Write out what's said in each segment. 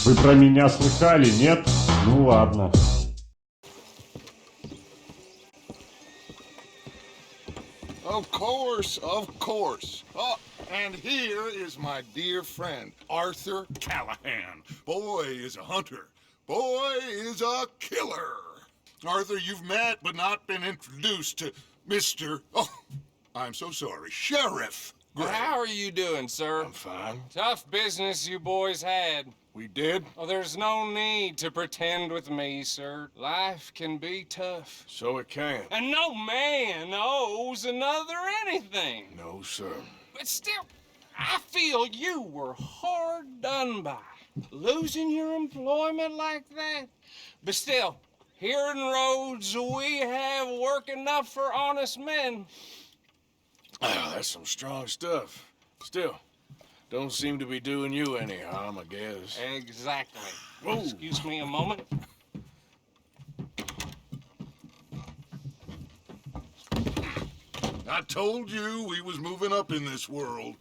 Вы про меня слыхали, нет? Ну ладно. Of course, of course. Oh, and here is my dear friend, Arthur Callahan. Boy is a hunter. Boy is a killer. Arthur, you've met but not been introduced to Mr. Oh, I'm so sorry, Sheriff Gray. How are you doing, sir? I'm fine. Tough business you boys had. We did? Oh, there's no need to pretend with me, sir. Life can be tough. So it can. And no man owes another anything. No, sir. But still, I feel you were hard done by. Losing your employment like that. But still, here in Rhodes, we have work enough for honest men. Oh, that's some strong stuff. Still, don't seem to be doing you any harm, I guess. Exactly. Whoa. Excuse me a moment. I told you we was moving up in this world.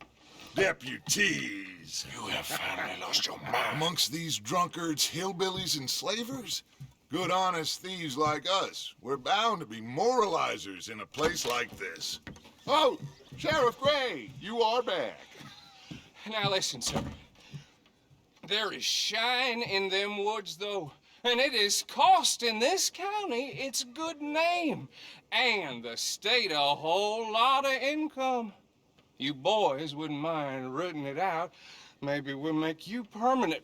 Deputies. You have finally lost your mind. Amongst these drunkards, hillbillies, and slavers? Good honest thieves like us. We're bound to be moralizers in a place like this. Oh, Sheriff Gray, you are back. Now listen, sir. There is shine in them woods, though, and it is costing this county its good name and the state a whole lot of income. You boys wouldn't mind rooting it out. Maybe we'll make you permanent.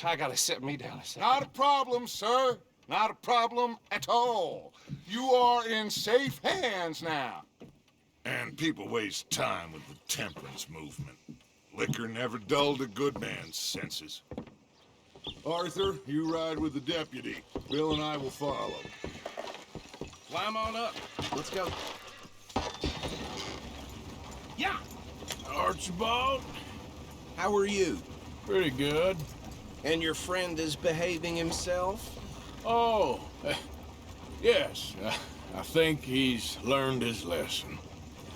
I gotta set me down a second. Not a problem, sir. Not a problem at all. You are in safe hands now. And people waste time with the temperance movement. Liquor never dulled a good man's senses. Arthur, you ride with the deputy. Bill and I will follow. Climb on up. Let's go. Yeah. Archibald, How are you? pretty good. And your friend is behaving himself? Oh, yes. I think he's learned his lesson.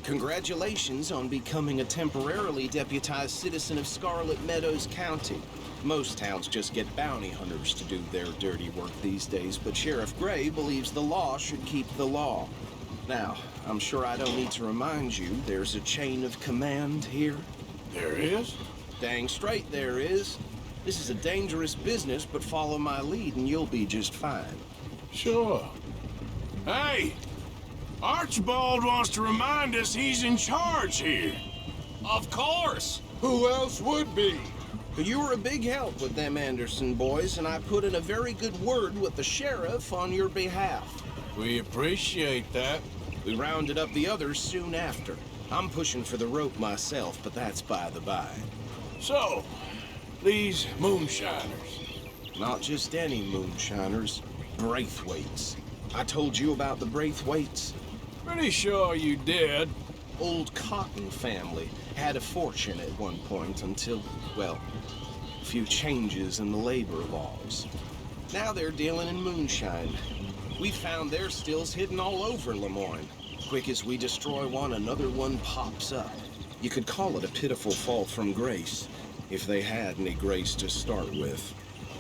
Congratulations on becoming a temporarily deputized citizen of Scarlet Meadows County. Most towns just get bounty hunters to do their dirty work these days, but Sheriff Gray believes the law should keep the law. Now, I'm sure I don't need to remind you there's a chain of command here. There is? Dang straight there is. This is a dangerous business, but follow my lead and you'll be just fine. Sure. Hey! Archibald wants to remind us he's in charge here. Of course. Who else would be? You were a big help with them Anderson boys, and I put in a very good word with the sheriff on your behalf. We appreciate that. We rounded up the others soon after. I'm pushing for the rope myself, but that's by the by. So, these moonshiners. Not just any moonshiners, Braithwaites. I told you about the Braithwaites. Pretty sure you did. Old Cotton family had a fortune at one point until, well, a few changes in the labor laws. Now they're dealing in moonshine. We found their stills hidden all over Lemoyne. Quick as we destroy one, another one pops up. You could call it a pitiful fall from grace, if they had any grace to start with.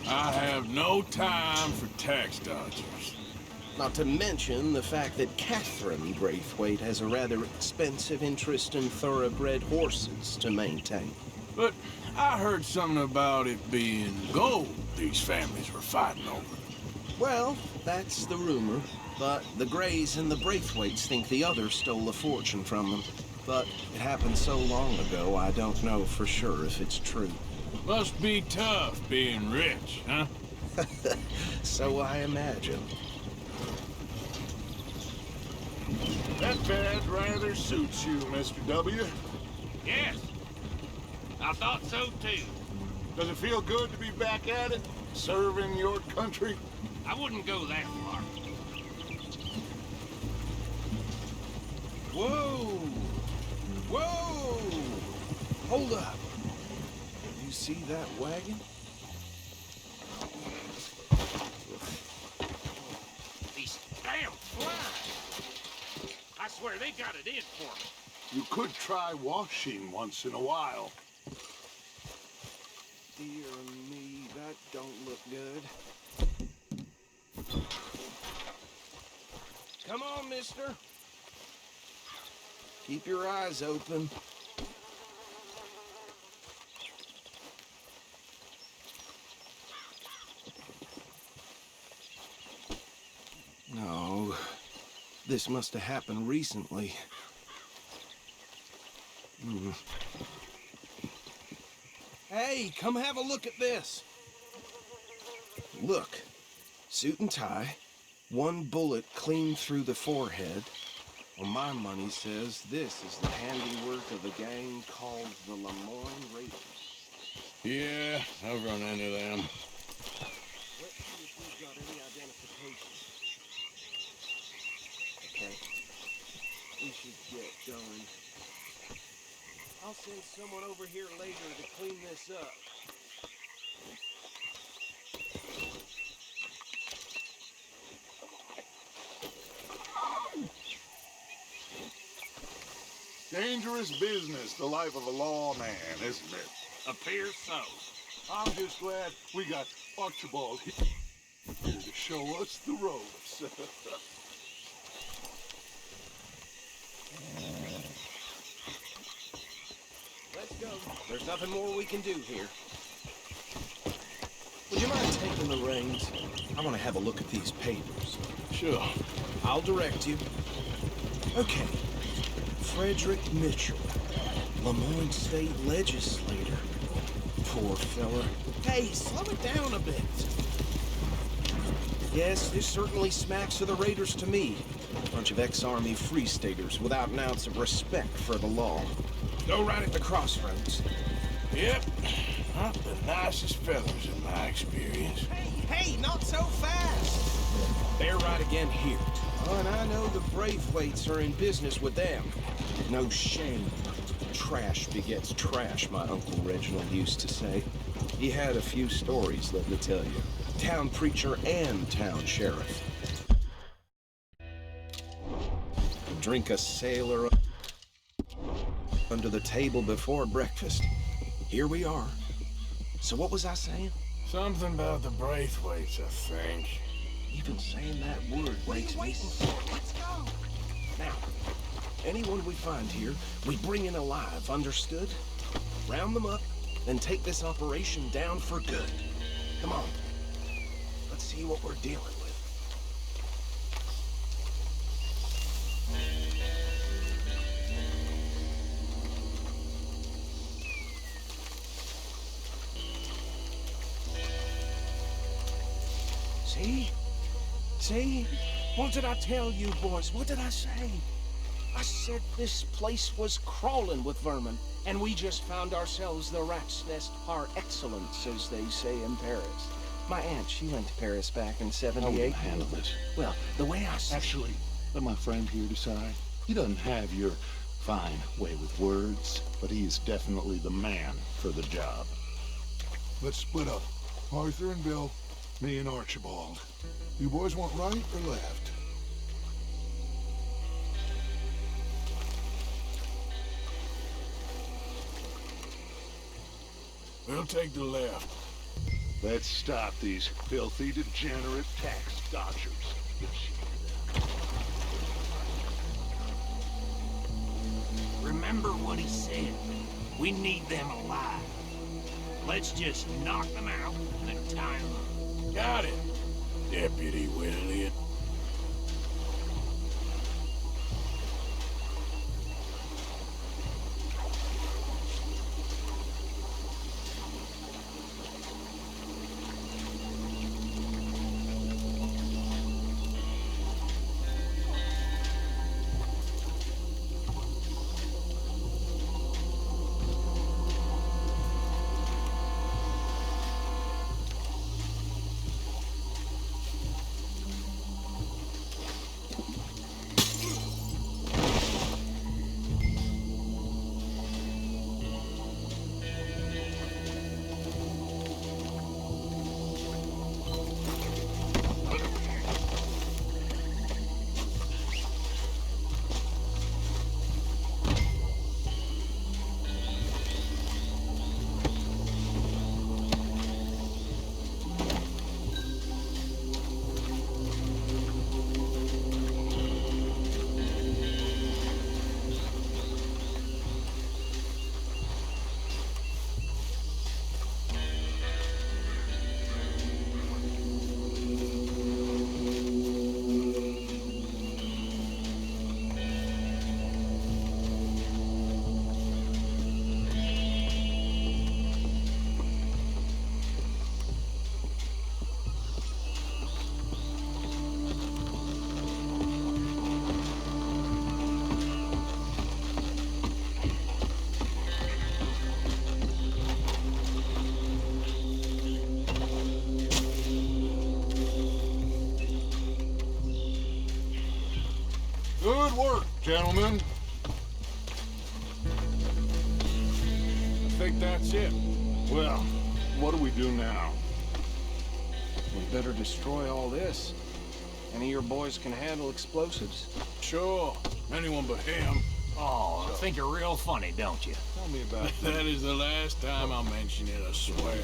I have no time for tax dodgers. Not to mention the fact that Catherine Braithwaite has a rather expensive interest in thoroughbred horses to maintain. But I heard something about it being gold these families were fighting over. Well, that's the rumor. But the Grays and the Braithwaites think the other stole a fortune from them. But it happened so long ago, I don't know for sure if it's true. Must be tough being rich, huh? So I imagine. That badge rather suits you, Mr. W. Yes, I thought so too. Does it feel good to be back at it? Serving your country? I wouldn't go that far. Whoa! Whoa! Hold up. You see that wagon? These damn flies. I swear they got it in for me. You could try washing once in a while. dear me, that don't look good. Come on, mister. Keep your eyes open. No, this must have happened recently. Hey, come have a look at this. Look, suit and tie, one bullet clean through the forehead. Well, my money says this is the handiwork of a gang called the Lemoyne Raiders. Yeah, I've run into them. Let's see if we've got any identification. Okay, we should get going. I'll send someone over here later to clean this up. Dangerous business, the life of a lawman, isn't it? Appears so. I'm just glad we got Archibald here to show us the ropes. Let's go. There's nothing more we can do here. Would you mind taking the reins? I want to have a look at these papers. Sure. I'll direct you. Okay. Frederick Mitchell, Lemoyne State Legislator. Poor fella. Hey, slow it down a bit. Yes, this certainly smacks of the Raiders to me. Bunch of ex-Army Free Staters without an ounce of respect for the law. Go right at the crossroads. Yep. Not the nicest fellas in my experience. Hey, not so fast! They're right again here. Oh, and I know the Braithwaites are in business with them. No shame. Trash begets trash, my Uncle Reginald used to say. He had a few stories, let me tell you. Town preacher and town sheriff. Drink a sailor under the table before breakfast. Here we are. So what was I saying? Something about the Braithwaites, I think. Even saying that word makes me sick. Let's go. Now, anyone we find here, we bring in alive, understood? Round them up, then take this operation down for good. Come on. Let's see what we're dealing with. See? See? What did I tell you, boys? What did I say? I said this place was crawling with vermin, and we just found ourselves the rat's nest par excellence, as they say in Paris. My aunt, she went to Paris back in How '78. will you handle this? Well, the way I see Actually, let my friend here decide. He doesn't have your fine way with words, but he is definitely the man for the job. Let's split up. Arthur and Bill, me and Archibald. You boys want right or left? We'll take the left. Let's stop these filthy, degenerate tax dodgers. Remember what he said. We need them alive. Let's just knock them out and tie them up. Got it, Deputy Williot. Good work, gentlemen. I think that's it. Well, what do we do now? We better destroy all this. Any of your boys can handle explosives? Sure, anyone but him. Oh, I think you're real funny, don't you? Tell me about that. That is the last time I'll mention it, I swear.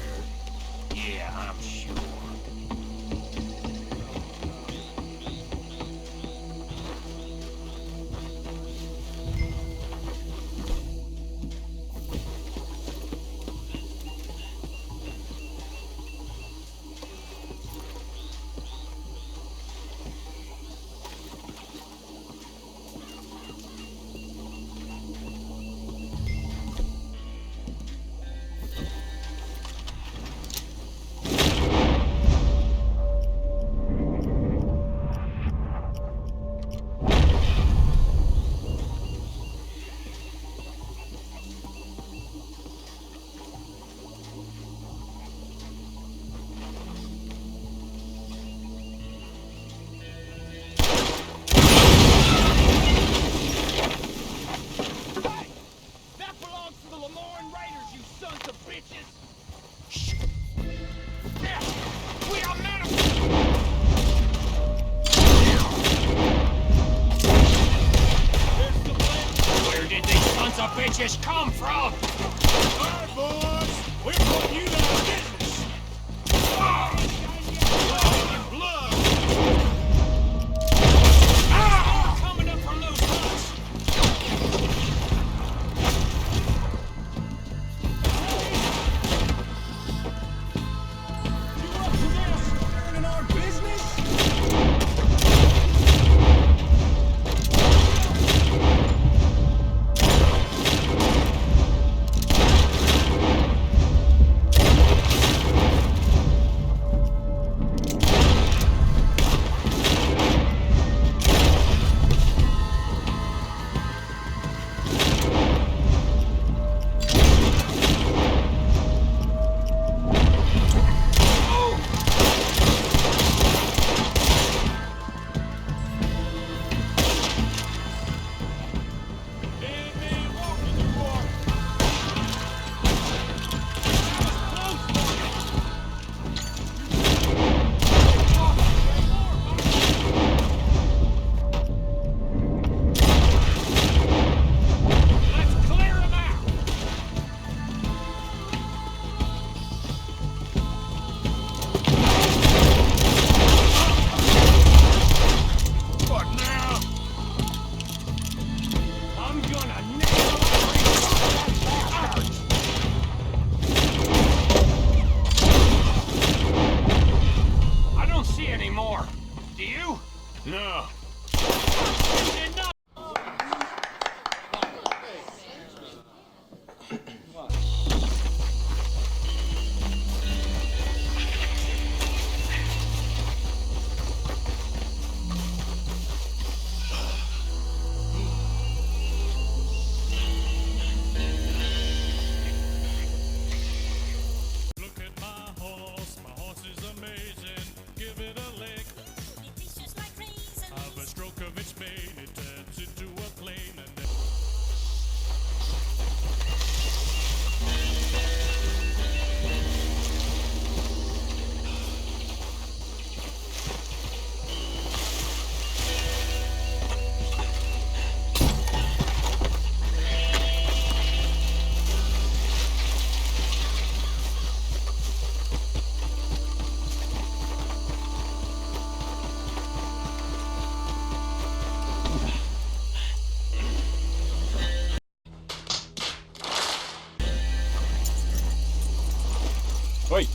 Yeah, I'm sure. That belongs to the Lemoyne Raiders, you sons of bitches! We are men of... Where did these sons of bitches come from? All right, boys, we're putting you out of business. Blood. Coming up from those huts! You up to this? You're in our business? Let's clear them out! What now? I'm gonna nail every bastard! I don't see any more. Do you? No. Did not. Look at my horse is amazing. Give it a lick. Of a stroke of its mane, it turns into a plane and then Wait.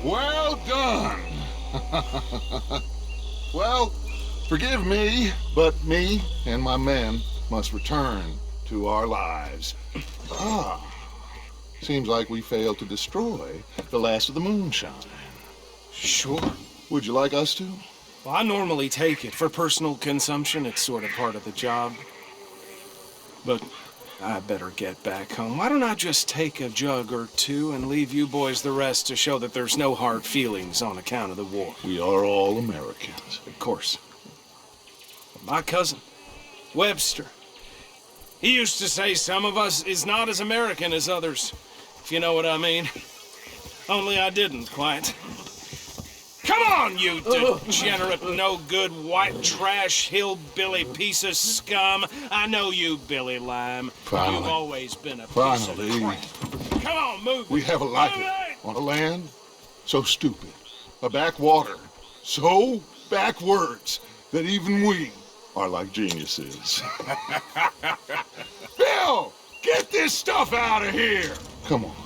Well done. Well, forgive me, but me and my men must return to our lives. Seems like we failed to destroy the last of the moonshine. Sure. Would you like us to? Well, I normally take it. For personal consumption, it's sort of part of the job. But I better get back home. Why don't I just take a jug or two and leave you boys the rest to show that there's no hard feelings on account of the war? We are all Americans. Of course. My cousin, Webster, he used to say some of us is not as American as others, if you know what I mean. Only I didn't quite. Come on, you degenerate, no-good, white trash, hillbilly piece of scum. I know you, Billy Lime. Finally. You've always been a piece Finally. of crap. Come on, move. We have a life on a land so stupid, a backwater so backwards that even we are like geniuses. Bill, get this stuff out of here. Come on,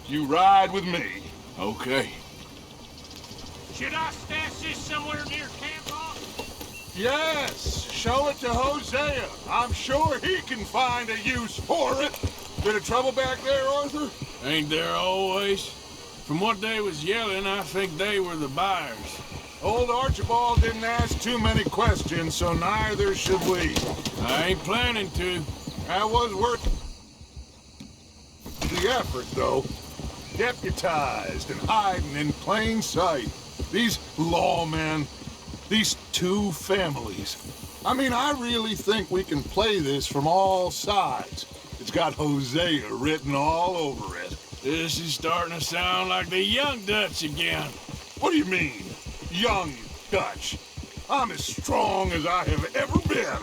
you ride with me. Okay. Should I stash this somewhere near camp, boss? Yes, show it to Hosea. I'm sure he can find a use for it. Bit of trouble back there, Arthur? Ain't there always? From what they was yelling, I think they were the buyers. Old Archibald didn't ask too many questions, so neither should we. I ain't planning to. That was worth the effort, though. Deputized and hiding in plain sight. These lawmen, these two families. I mean, I really think we can play this from all sides. It's got Hosea written all over it. This is starting to sound like the young Dutch again. What do you mean, young Dutch? I'm as strong as I have ever been.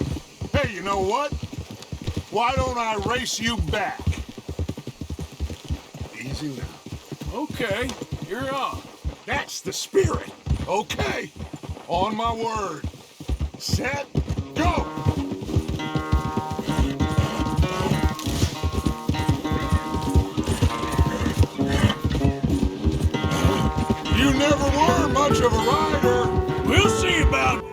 Hey, you know what? Why don't I race you back? Easy now. Okay, you're on. That's the spirit. Okay. On my word. Set, go! You never were much of a rider. We'll see about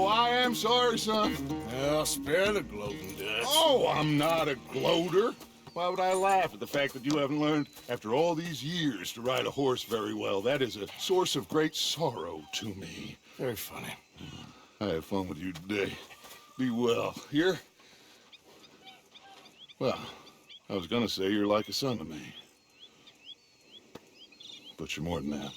Oh, I am sorry, son. Well, spare the gloating, Dutch. Oh, I'm not a gloater. Why would I laugh at the fact that you haven't learned, after all these years, to ride a horse very well? That is a source of great sorrow to me. Very funny. I had fun with you today. Be well. Here? Well, I was gonna say you're like a son to me. But you're more than that.